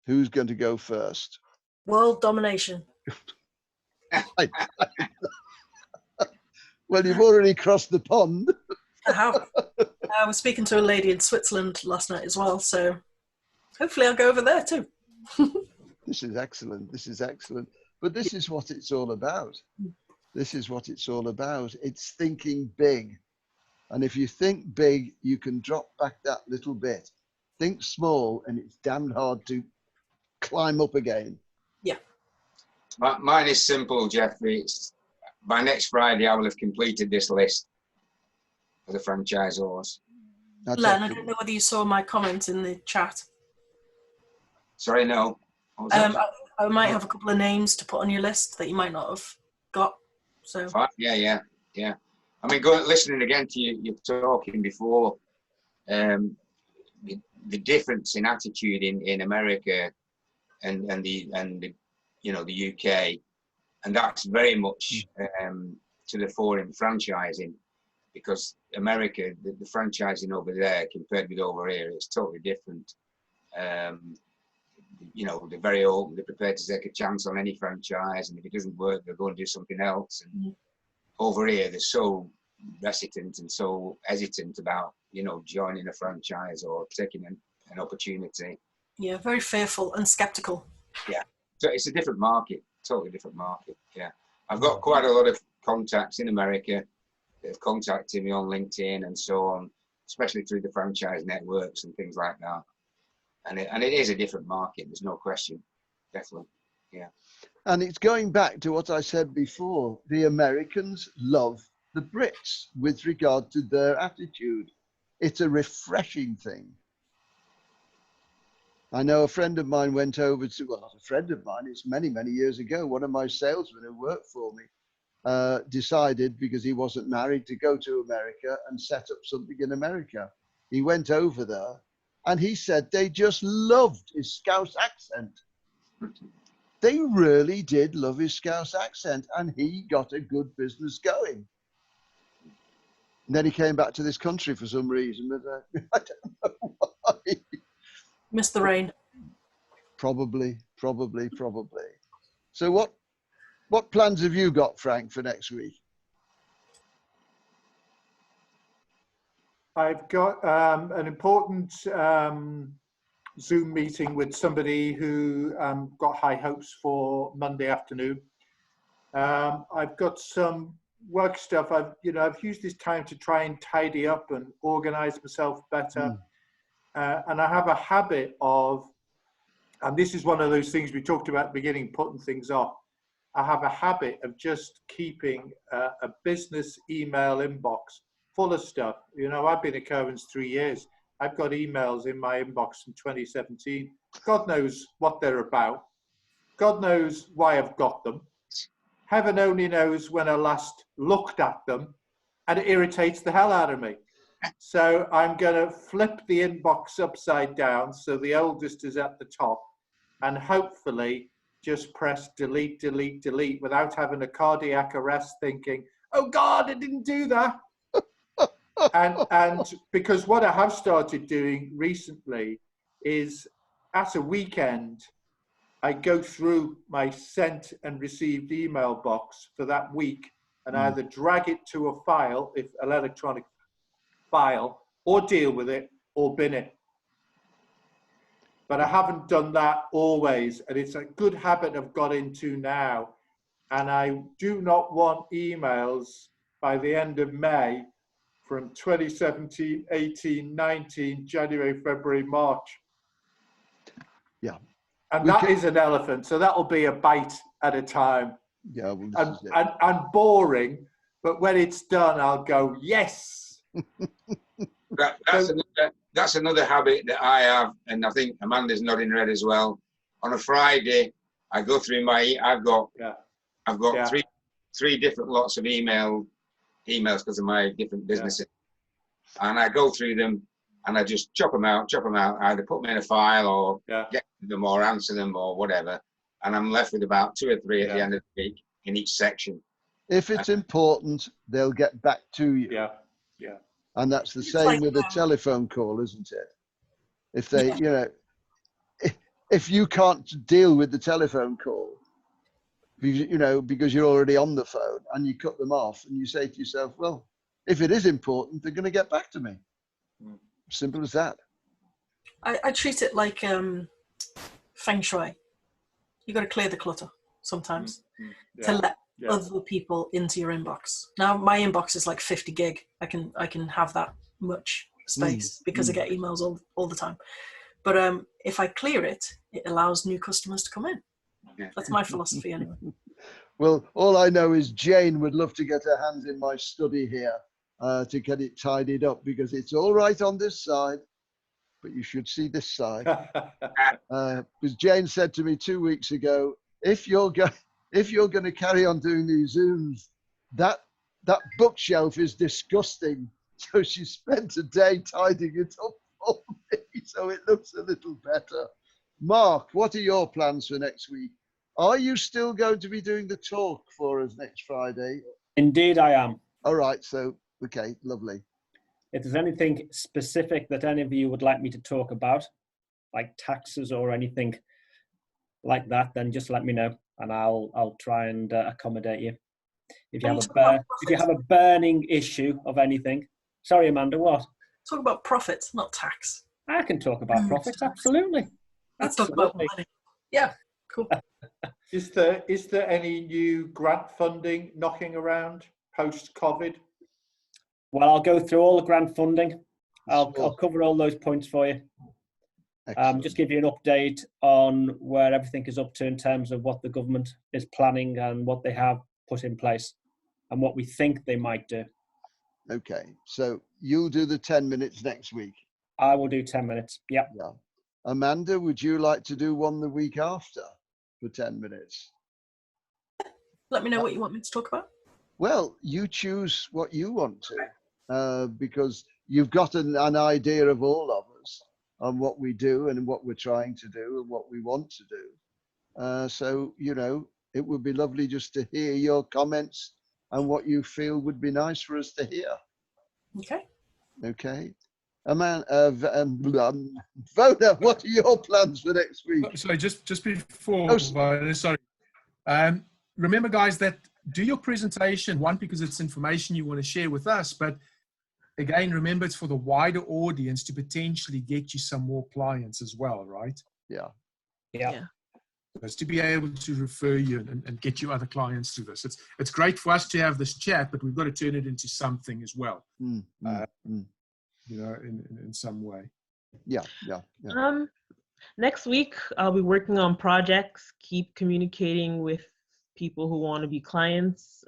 Who's going to go first? World domination. Well, you've already crossed the pond. I have. I was speaking to a lady in Switzerland last night as well, so hopefully I'll go over there too. This is excellent. This is excellent. But this is what it's all about. This is what it's all about. It's thinking big. And if you think big, you can drop back that little bit. Think small, and it's damn hard to climb up again. Yeah. Mine is simple, Jeffrey. It's, by next Friday, I will have completed this list for the franchisors. Len, I don't know whether you saw my comment in the chat. Sorry, no. I might have a couple of names to put on your list that you might not have got. So yeah. I mean, listening again to you talking before, the difference in attitude in America and the you know, the UK, and that's very much to the fore in franchising, because America, the franchising over there compared with over here, it's totally different. You know, they're very open, they're prepared to take a chance on any franchise, and if it doesn't work, they'll go and do something else. And over here, they're so reticent and so hesitant about, you know, joining a franchise or taking an opportunity. Yeah, very fearful and skeptical. Yeah, so it's a different market, totally different market. Yeah, I've got quite a lot of contacts in America that have contacted me on LinkedIn and so on, especially through the franchise networks and things like that. And it is a different market, there's no question, definitely, yeah. And it's going back to what I said before. The Americans love the Brits with regard to their attitude. It's a refreshing thing. I know a friend of mine went over to, well, not a friend of mine, it's many, many years ago, one of my salesmen who worked for me decided, because he wasn't married, to go to America and set up something in America. He went over there and he said they just loved his Scouse accent. They really did love his Scouse accent, and he got a good business going. And then he came back to this country for some reason, but I don't know why. Miss the rain. Probably. So what plans have you got, Frank, for next week? I've got an important Zoom meeting with somebody who got high hopes for Monday afternoon. I've got some work stuff. I've used this time to try and tidy up and organize myself better. And I have a habit of, and this is one of those things we talked about at the beginning, putting things off. I have a habit of just keeping a business email inbox full of stuff. You know, I've been at Cohen's 3 years. I've got emails in my inbox from 2017. God knows what they're about. God knows why I've got them. Heaven only knows when I last looked at them, and it irritates the hell out of me. So I'm going to flip the inbox upside down so the oldest is at the top, and hopefully just press delete, delete, delete without having a cardiac arrest thinking, oh God, I didn't do that. And because what I have started doing recently is at a weekend, I go through my sent and received email box for that week and either drag it to a file, if an electronic file, or deal with it or bin it. But I haven't done that always, and it's a good habit I've got into now. And I do not want emails by the end of May from 2017, 18, 19, January, February, March. Yeah. And that is an elephant, so that'll be a bite at a time. Yeah, well, and boring, but when it's done, I'll go, yes. That's another habit that I have, and I think Amanda's nodding her head as well. On a Friday, I go through I've got three different lots of emails because of my different businesses, and I go through them and I just chop them out, either put them in a file or get them or answer them or whatever, and I'm left with about 2 or 3 at the end of the week in each section. If it's important, they'll get back to you. Yeah. And that's the same with a telephone call, isn't it? If they, you know, if you can't deal with the telephone call, you know, because you're already on the phone and you cut them off and you say to yourself, well, if it is important, they're going to get back to me. Simple as that. I treat it like feng shui. You got to clear the clutter sometimes to let other people into your inbox. Now my inbox is like 50 gig. I can have that much space because I get emails all the time. But if I clear it, it allows new customers to come in. That's my philosophy anyway. Well, all I know is Jane would love to get her hands in my study here to get it tidied up, because it's all right on this side, but you should see this side. Because Jane said to me 2 weeks ago, if you're going to carry on doing these Zooms, that bookshelf is disgusting. So she spent a day tidying it up for me, so it looks a little better. Mark, what are your plans for next week? Are you still going to be doing the talk for us next Friday? Indeed, I am. All right. So, okay, lovely. If there's anything specific that any of you would like me to talk about, like taxes or anything like that, then just let me know, and I'll try and accommodate you. If you have a burning issue of anything. Sorry, Amanda, what? Talk about profits, not tax. I can talk about profits, absolutely. Let's talk about money. Yeah, cool. Is there any new grant funding knocking around post-COVID? Well, I'll go through all the grant funding. I'll cover all those points for you. Just give you an update on where everything is up to in terms of what the government is planning and what they have put in place and what we think they might do. Okay, so you'll do the 10 minutes next week. I will do 10 minutes. Yep. Yeah. Amanda, would you like to do one the week after for 10 minutes? Let me know what you want me to talk about. Well, you choose what you want to, because you've got an idea of all of us on what we do and what we're trying to do and what we want to do. So, it would be lovely just to hear your comments and what you feel would be nice for us to hear. Okay. Okay. Vona, what are your plans for next week? Sorry, just before, sorry. Remember, guys, that do your presentation, one, because it's information you want to share with us, but again, remember, it's for the wider audience to potentially get you some more clients as well, right? Yeah. It's to be able to refer you and get you other clients through this. It's great for us to have this chat, but we've got to turn it into something as well, in some way. Yeah. Next week, I'll be working on projects, keep communicating with people who want to be clients.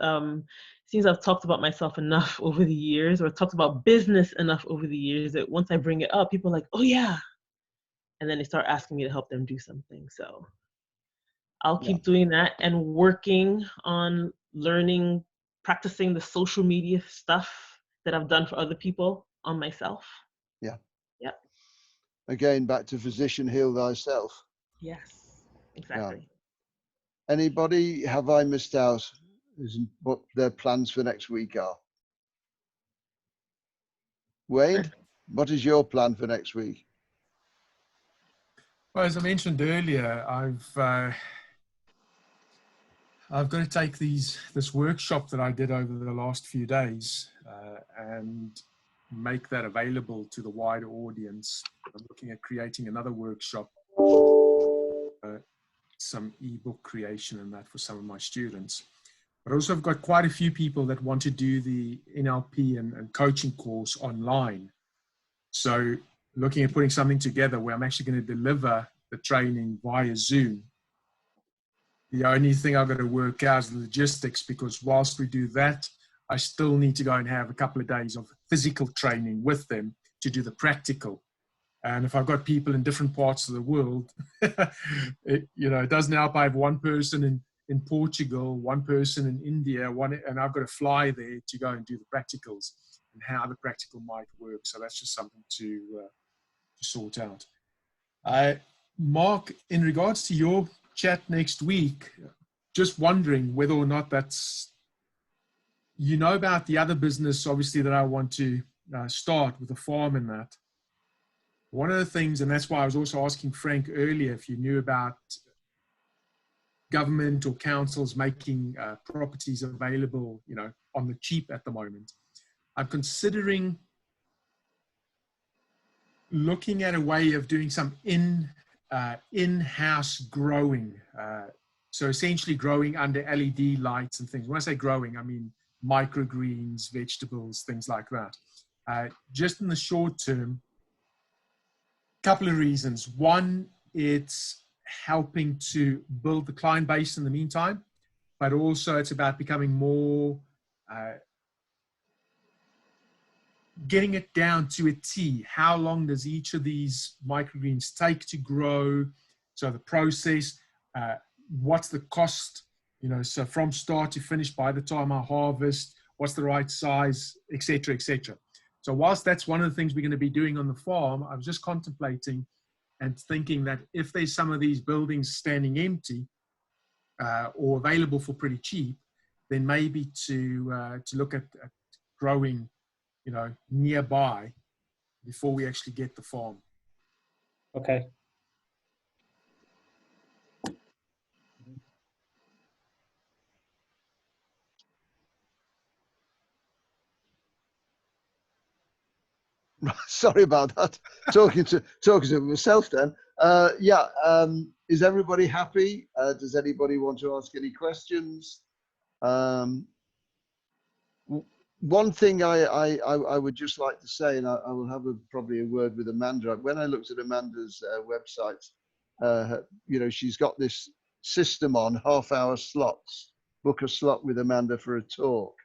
Seems I've talked about myself enough over the years, or talked about business enough over the years, that once I bring it up, people are like, oh yeah. And then they start asking me to help them do something. So I'll keep doing that and working on learning, practicing the social media stuff that I've done for other people on myself. Yeah. Again, back to physician, heal thyself. Yes, exactly. Yeah. Anybody, have I missed out what their plans for next week are? Wayne, what is your plan for next week? Well, as I mentioned earlier, I've got to take this workshop that I did over the last few days and make that available to the wider audience. I'm looking at creating another workshop, some ebook creation and that for some of my students. But also I've got quite a few people that want to do the NLP and coaching course online. So looking at putting something together where I'm actually going to deliver the training via Zoom. The only thing I've got to work out is the logistics, because whilst we do that, I still need to go and have a couple of days of physical training with them to do the practical. And if I've got people in different parts of the world, it doesn't help. I have one person in Portugal, one person in India, and I've got to fly there to go and do the practicals and how the practical might work. So that's just something to sort out. Mark, in regards to your chat next week, just wondering whether or not that's, about the other business, obviously, that I want to start with the farm and that. One of the things, and that's why I was also asking Frank earlier if you knew about government or councils making properties available, on the cheap at the moment. I'm considering looking at a way of doing some in-house growing. So essentially growing under LED lights and things. When I say growing, I mean microgreens, vegetables, things like that. Just in the short term, couple of reasons. One, it's helping to build the client base in the meantime, but also it's about becoming more, getting it down to a T. How long does each of these microgreens take to grow? So the process, what's the cost, so from start to finish by the time I harvest, what's the right size, et cetera, et cetera. So whilst that's one of the things we're going to be doing on the farm, I was just contemplating and thinking that if there's some of these buildings standing empty, or available for pretty cheap, then maybe to look at growing, you know, nearby before we actually get the farm. Okay. Sorry about that. Talking to myself then. Is everybody happy? Does anybody want to ask any questions? One thing I would just like to say, and I will have probably a word with Amanda. When I looked at Amanda's website, you know, she's got this system on half-hour slots. Book a slot with Amanda for a talk.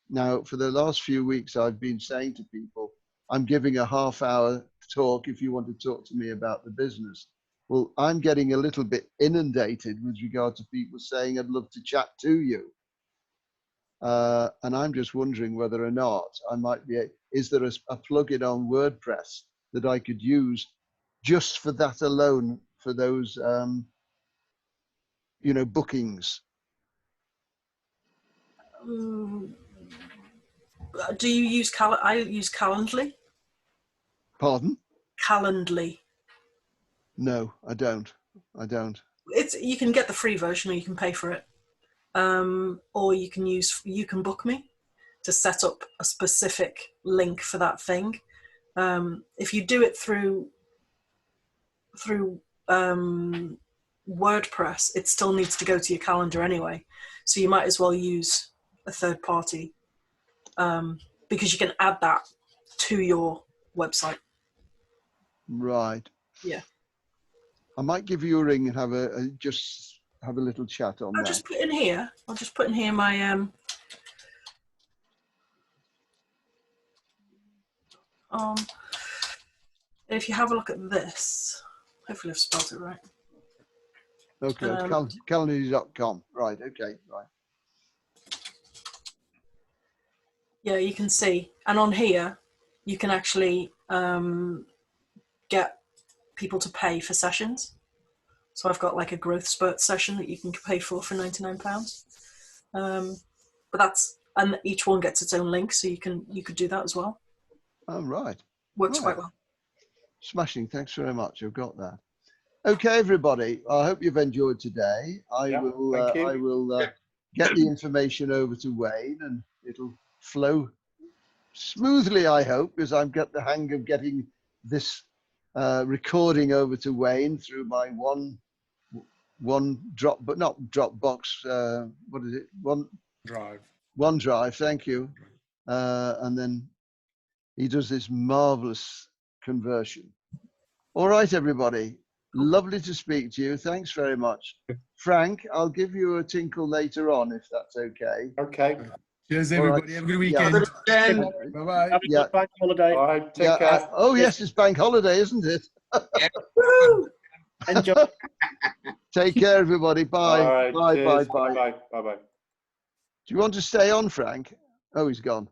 Now, for the last few weeks, I've been saying to people, I'm giving a half-hour talk if you want to talk to me about the business. Well, I'm getting a little bit inundated with regard to people saying, I'd love to chat to you. And I'm just wondering whether or not I might be, is there a plugin on WordPress that I could use just for that alone, for those, you know, bookings? Do you use I use Calendly. Pardon? Calendly. No, I don't. You can get the free version, or you can pay for it, or you can book me to set up a specific link for that thing. If you do it through WordPress, it still needs to go to your calendar anyway, so you might as well use a third party, because you can add that to your website. Right. Yeah. I might give you a ring and just have a little chat on that. I'll just put in here my if you have a look at this, hopefully I've spelled it right. Okay, calendly.com. Right, okay, right. Yeah, you can see, and on here you can actually get people to pay for sessions. So I've got like a growth spurt session that you can pay for £99. And each one gets its own link, so you could do that as well. Oh, right. Works quite well. Smashing. Thanks very much. I've got that. Okay, everybody. I hope you've enjoyed today. I will get the information over to Wayne, and it'll flow smoothly, I hope, because I've got the hang of getting this recording over to Wayne through my Dropbox. What is it? OneDrive. Thank you. And then he does this marvelous conversion. All right, everybody. Lovely to speak to you. Thanks very much. Frank, I'll give you a tinkle later on, if that's okay. Okay. Cheers, everybody. Have a good weekend. Yeah. Bye-bye. Have a good bank holiday. All right. Take care. Yes, it's bank holiday, isn't it? Enjoy. Take care, everybody. Bye. All right. Bye. Cheers. Bye. Bye. Do you want to stay on, Frank? Oh, he's gone.